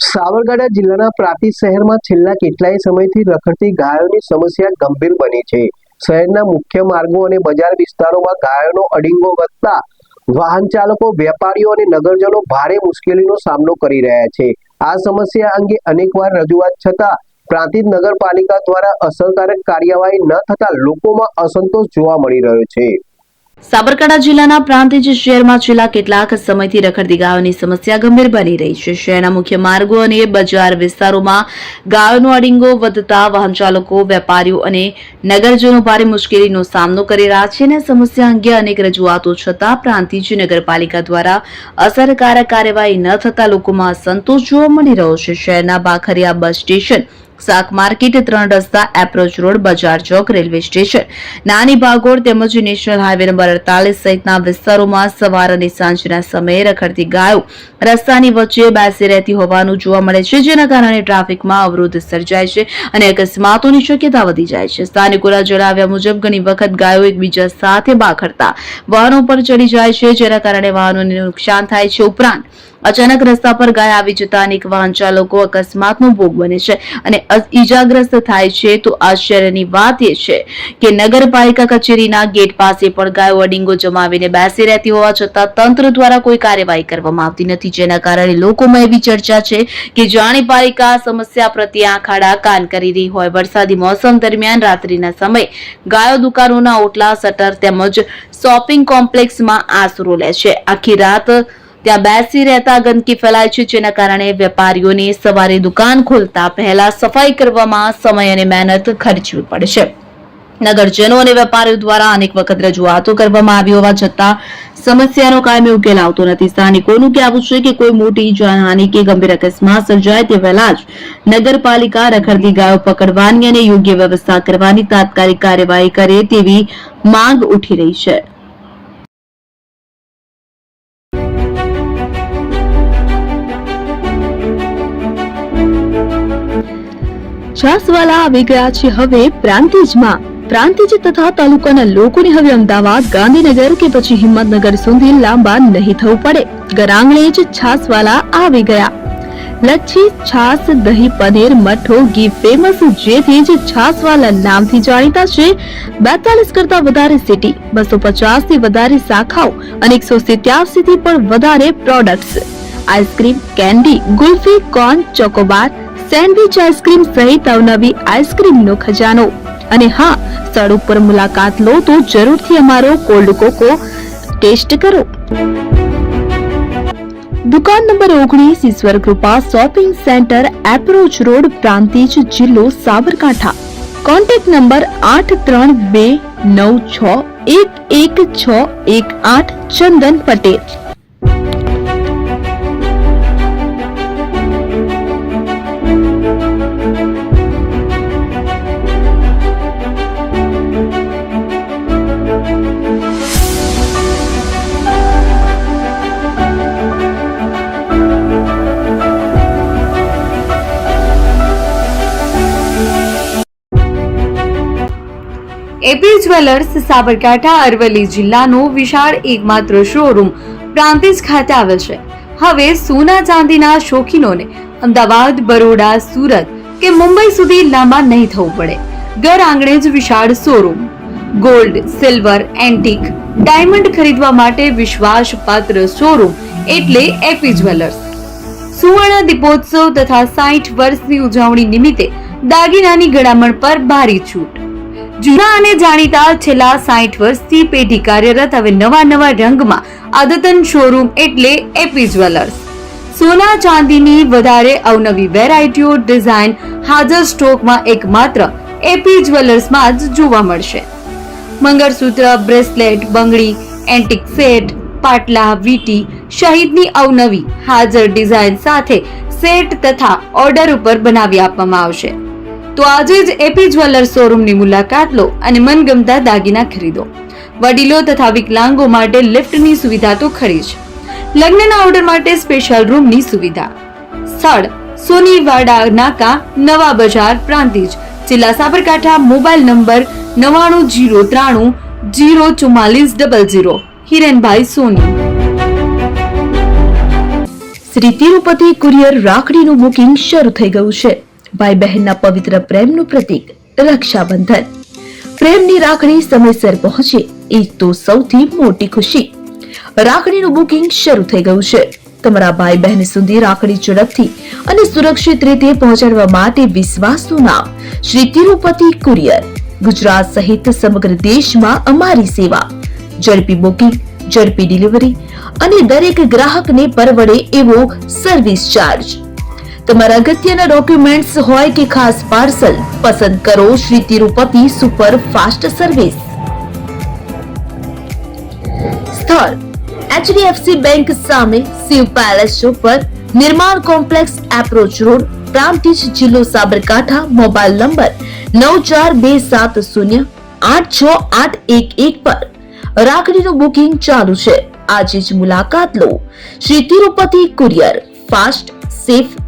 સાબરકાંઠા જિલ્લાના પ્રાંતિજ શહેરમાં છેલ્લા કેટલાય સમયથી રખડતી ગાયોની સમસ્યા ગંભીર બની છે। શહેરના મુખ્ય માર્ગો અને બજાર વિસ્તારોમાં ગાયોનો અડીંગો વધતા વાહન ચાલકો, વેપારીઓ અને નગરજનો ભારે મુશ્કેલીનો સામનો કરી રહ્યા છે। આ સમસ્યા અંગે અનેકવાર રજૂઆત છતાં પ્રાંતિજ નગરપાલિકા દ્વારા અસરકારક કાર્યવાહી ન થતા લોકોમાં અસંતોષ જોવા મળી રહ્યો છે। સાબરકાંઠા જિલ્લાના પ્રાંતિજ શહેરમાં છેલ્લા કેટલાક સમયથી રખડતી ગાયોની સમસ્યા ગંભીર બની રહી છે। શહેરના મુખ્ય માર્ગો અને બજાર વિસ્તારોમાં ગાયોનો અડીંગો વધતા વાહન ચાલકો, વેપારીઓ અને નગરજનો ભારે મુશ્કેલીનો સામનો કરી રહ્યા છે। અને સમસ્યા અંગે અનેક રજૂઆતો છતાં પ્રાંતિજ નગરપાલિકા દ્વારા અસરકારક કાર્યવાહી ન થતા લોકોમાં અસંતોષ જોવા મળી રહ્યો છે। શહેરના ભાખરિયા બસ સ્ટેશન, શાક માર્કેટ, 3 રસ્તા, એપ્રોચ રોડ, બજાર ચોક, રેલવે સ્ટેશન, નાની ભાગોળ તેમજ નેશનલ હાઈવે નંબર 48 સહિતના વિસ્તારોમાં સવાર અને સાંજના સમયે રખડતી ગાયો રસ્તાની વચ્ચે બેસી રહેતી હોવાનું જોવા મળે છે, જેના કારણે ટ્રાફિકમાં અવરોધ સર્જાય છે અને અકસ્માતોની શક્યતા વધી જાય છે। સ્થાનિકોના જણાવ્યા મુજબ ઘણી વખત ગાયો એકબીજા સાથે બાખડતા વાહનો પર ચડી જાય છે, જેના કારણે વાહનોને નુકસાન થાય છે। ઉપરાંત અચાનક રસ્તા પર ગાય આવી જતા અનેક વાહન ચાલકો અકસ્માતનો ભોગ બને છે અને ઈજાગ્રસ્ત થાય છે। તો આશ્ચર્યની વાત એ છે કે નગરપાલિકા કચેરીના ગેટ પાસે પણ ગાયો અડીંગો જમાવીને બેસી રહેતી હોવા છતાં તંત્ર દ્વારા કોઈ કાર્યવાહી કરવામાં આવતી નથી, જેના કારણે લોકોમાં એવી ચર્ચા છે કે જાણે પાલિકા સમસ્યા પ્રત્યે આંખ આડા કાન કરી રહી હોય। વરસાદી મોસમ દરમિયાન રાત્રિના સમયે ગાયો દુકાનોના ઓટલા, શટર તેમજ શોપિંગ કોમ્પ્લેક્સમાં આશરો લે છે। આખી રાત ત્યાં બેસી રહેતા ગંદકી ફેલાય છે, જેના કારણે વેપારીઓને સવારે દુકાન ખોલતા પહેલા સફાઈ કરવામાં સમય અને મહેનત ખર્ચવી પડે છે। નગરજનો અને વેપારીઓ દ્વારા અનેક વખત રજૂઆતો કરવામાં આવી હોવા છતાં સમસ્યાનો કાયમી ઉકેલ આવતો નથી। સ્થાનિકોનું કહેવું છે કે કોઈ મોટી જાનહાનિ કે ગંભીર અકસ્માત સર્જાય તે પહેલા જ નગરપાલિકા રખડતી ગાયો પકડવાની અને યોગ્ય વ્યવસ્થા કરવાની તાત્કાલિક કાર્યવાહી કરે તેવી માંગ ઉઠી રહી છે। છાસવાલા આવી ગયા છે હવે પ્રાંતિજમાં। પ્રાંતિજ તથા તાલુકાના લોકોને હવે અમદાવાદ, ગાંધીનગર કે પછી હિંમતનગર સુધી લાંબા નહીં થવું પડે। ઘરાંગણે જ છાસવાલા આવી ગયા। લચ્છી, છાસ, દહીં, પનીર, મઠો, ઘી ફેમસ, જેથી જ છાસવાલા નામથી જાણીતા છે। 42 કરતા વધારે સિટી, 250 થી વધારે શાખાઓ અને 187 થી પણ વધારે products, ice cream, candy, kulfi, corn, Chocobar, sandwich ice cream સહિત અવનવી આઈસ્ક્રીમનો ખજાનો। અને હા, સ્થળ ઉપર મુલાકાત લો તો જરૂરથી અમારો કોલ્ડ કોકો ટેસ્ટ કરો। દુકાન નંબર 19, Ishwar Krupa shopping centre, approach road, Prantij, જિલ્લો Sabarkantha. Contact number 8326111618, Chandan Patel. AP jewellers Sabarkantha Aravalli જિલ્લાનો વિશાળ એકમાત્ર શોરૂમ પ્રાંતિજ ખાતે આવેલ છે। હવે સોના ચાંદીના શોખીનોને અમદાવાદ, બરોડા, સુરત કે મુંબઈ સુધી લાંબા નહીં થવું પડે। ઘર આંગણે જ વિશાળ showroom. Gold, silver, antique, diamond ખરીદવા માટે વિશ્વાસપાત્ર શોરૂમ એટલે એપી જ્વેલર્સ। સુવર્ણ દીપોત્સવ તથા 60 વર્ષની ઉજવણી નિમિત્તે દાગીનાની ગળામણ પર ભારી છૂટ। જૂના અને જાણીતા છેલ્લા 60 વર્ષથી પેઢી કાર્યરત હવે નવા રંગમાં અદ્યતન શોરૂમ એટલે એપી જ્વેલર્સ। સોના ચાંદીની વધારે અવનવી વેરાયટીઓ, ડિઝાઇન હાજર સ્ટોકમાં એકમાત્ર એપી જ્વેલર્સમાં જ જોવા મળશે। મંગળસૂત્ર, બ્રેસલેટ, બંગડી, એન્ટિક સેટ, પાટલા, વીટી સહિતની અવનવી હાજર ડિઝાઇન સાથે સેટ તથા ઓર્ડર ઉપર બનાવી આપવામાં આવશે। તો આજે જ એપી જ્વેલર્સ શોરૂમની મુલાકાત લો અને મનગમતા દાગીના ખરીદો। વડીલો તથા વિકલાંગો માટે લિફ્ટની સુવિધા તો ખરી જ, લગ્નના ઓર્ડર માટે સ્પેશિયલ રૂમની સુવિધા। સ્થળ સોનીવાડા નાકા, નવા બજાર, પ્રાંતિજ, જિલ્લા સાબરકાંઠા। Mobile number 9903004400। હિરેનભાઈ સોની। શ્રી તિરુપતિ કુરિયર રાખડીનું બુકિંગ શરૂ થઈ ગયું છે. ભાઈ બહેનના પવિત્ર પ્રેમનું પ્રતીક રક્ષાબંધન. પ્રેમની રાખડી સમયસર પહોંચે એ તો સૌથી મોટી ખુશી. રાખડીનું બુકિંગ શરૂ થઈ ગયું છે. તમારા ભાઈ બહેન સુધી રાખડી ઝડપથી અને સુરક્ષિત રીતે પહોંચાડવા માટે વિશ્વાસનું નામ શ્રી તિરુપતિ કુરિયર. ગુજરાત સહિત સમગ્ર દેશમાં અમારી સેવા. ઝડપી બુકિંગ, ઝડપી ડિલિવરી અને દરેક ગ્રાહકને પરવડે એવો સર્વિસ ચાર્જ. તમારા અગત્યના ડોક્યુમેન્ટ્સ હોય કે ખાસ પાર્સલ, પસંદ કરો Shri Tirupati super fast service. સ્થળ HDFC બેંક સામે, શિવ પેલેસ ઉપર, નિર્માણ કોમ્પ્લેક્સ, એપ્રોચ રોડ, પ્રાંતિજ, જિલ્લો સાબરકાંઠા. મોબાઈલ નંબર 9427086811 પર. રાખડીનું બુકિંગ ચાલુ છે. આજે જ મુલાકાત લો. Shri Tirupati courier. Fast, safe